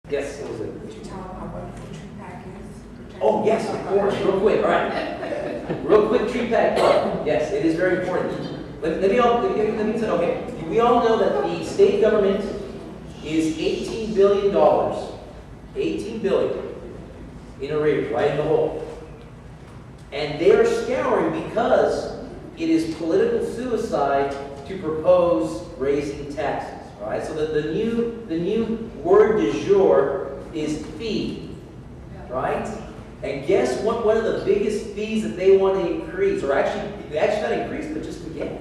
Yes, it was it. Would you tell them how wonderful Tree Pack is? Oh, yes, of course, real quick, all right. Real quick, Tree Pack Club. Yes, it is very important. Let me say, okay, we all know that the state government is $18 billion. $18 billion in arrears, right in the hole. And they are scouring because it is political suicide to propose raising taxes. All right, so the new word du jour is fee, right? And guess what? One of the biggest fees that they want to increase, or actually not increase, but just again,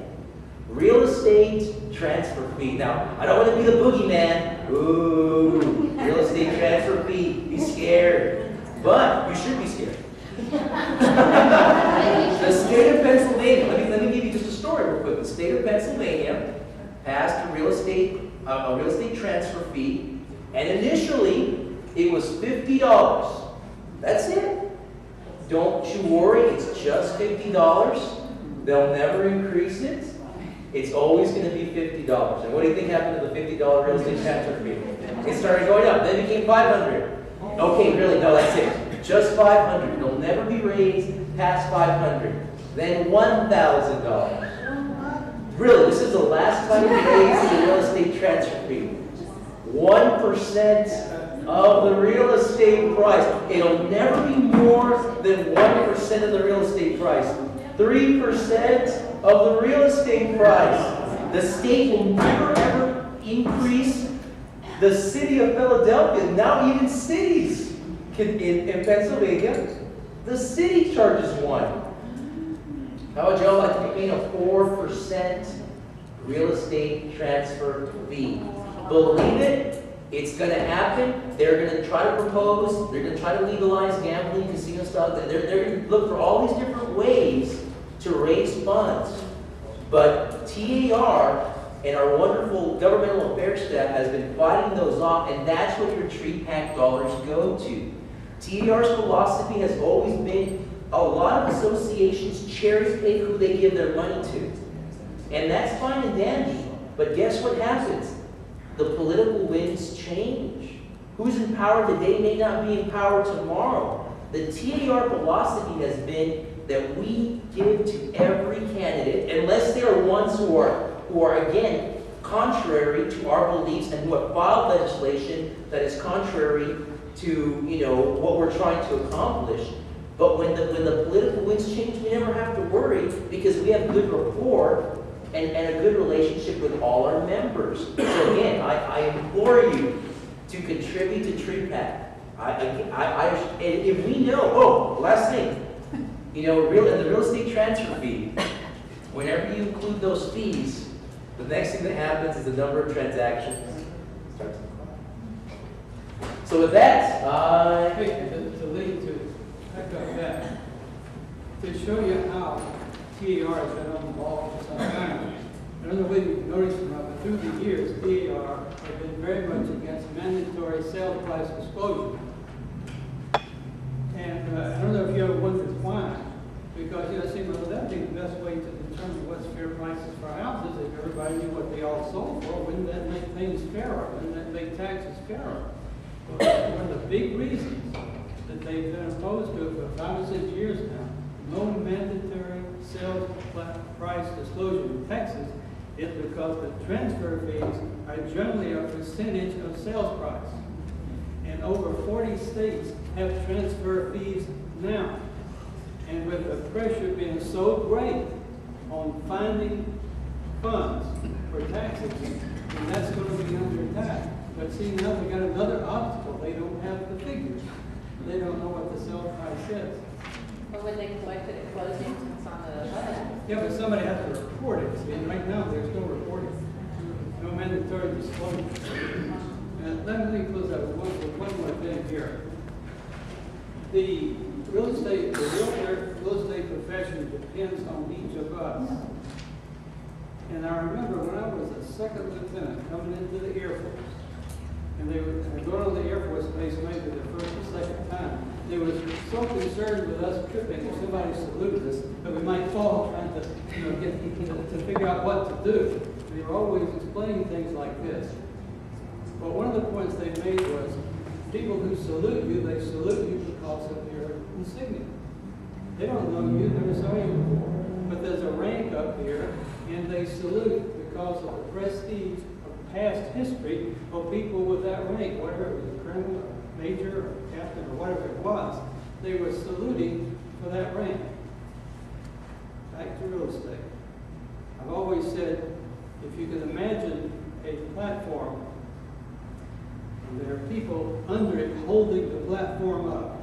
real estate transfer fee. Now, I don't want to be the boogeyman. Ooh, real estate transfer fee. Be scared, but you should be scared. The state of Pennsylvania. Let me give you just a story real quick. The state of Pennsylvania passed a real estate transfer fee, and initially it was $50. That's it. Don't you worry, it's just $50. They'll never increase it. It's always going to be $50. And what do you think happened to the $50 real estate transfer fee? It started going up. Then it became $500. Okay, really? No, that's it. Just $500. It'll never be raised past $500. Then $1,000. Really, this is the last time we raised the real estate transfer fee. 1% of the real estate price. It'll never be more than 1% of the real estate price. 3% of the real estate price. The state will never ever increase. The city of Philadelphia, now even cities in Pennsylvania, the city charges 1%. How would y'all like to be paying a 4% real estate transfer fee? Believe it, it's going to happen. They're going to try to propose, they're going to try to legalize gambling, casino stuff. They're going to look for all these different ways to raise funds. But TAR and our wonderful governmental affairs staff has been fighting those off, and that's what your Tree Pack dollars go to. TAR's philosophy has always been a lot of associations cherry pick who they give their money to. And that's fine and dandy. But guess what happens? The political winds change. Who's in power today may not be in power tomorrow. The TAR philosophy has been that we give to every candidate, unless they are ones who are again, contrary to our beliefs and who have filed legislation that is contrary to, what we're trying to accomplish. But when the political winds change, we never have to worry because we have good rapport and a good relationship with all our members. So again, I implore you to contribute to Tree Pack. And if we know, last thing, in the real estate transfer fee, whenever you include those fees, the next thing that happens is the number of transactions starts to climb. So with that, to show you how TAR has been on the ball for some time. Another way we've noticed through the years, TAR have been very much against mandatory sales price disclosure. And I don't know if you ever wondered why. Because that would be the best way to determine what's fair prices for houses. If everybody knew what they all sold for, wouldn't that make things fairer? Wouldn't that make taxes fairer? Well, one of the big reasons that they've been opposed to it for 5 or 6 years now, no mandatory sales price disclosure in Texas, is because the transfer fees are generally a percentage of sales price. And over 40 states have transfer fees now. And with the pressure being so great on finding funds for taxes, and that's going to be under attack. But see, now we got another obstacle. They don't have the figures. They don't know what the sale price is. But when they collect it at closing, it's on the budget. Yeah, but somebody has to report it. See, right now there's no reporting, no mandatory disclosure. And let me close out with one more thing here. The real estate profession depends on each of us. And I remember when I was a second lieutenant coming into the Air Force, and they were going on the Air Force base maybe the first or second time. They were so concerned with us tripping if somebody saluted us that we might fall trying to get to figure out what to do. They were always explaining things like this. But one of the points they made was People who salute you, they salute you because of your insignia. They don't know you, never saw you before. But there's a rank up here, and they salute because of the prestige of past history of people with that rank, whatever it was, a colonel, or major, or captain, or whatever it was. They were saluting for that rank. Back to real estate. I've always said, if you can imagine a platform, and there are people under it holding the platform up,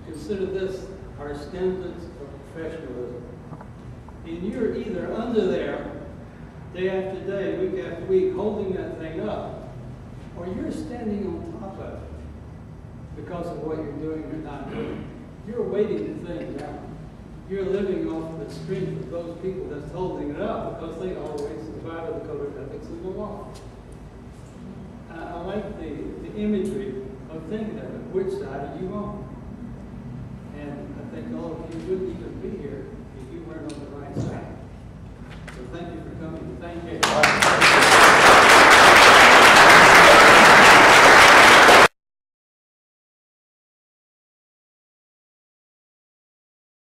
consider this our standards of professionalism. And you're either under there, day after day, week after week, holding that thing up, or you're standing on top of it because of what you're doing or not doing. You're waiting the thing out. You're living off the strength of those people that's holding it up because they always survive the code of ethics and the law. I like the imagery of thinking of it. Which side are you on? And I think all of you wouldn't even be here if you weren't on the right side.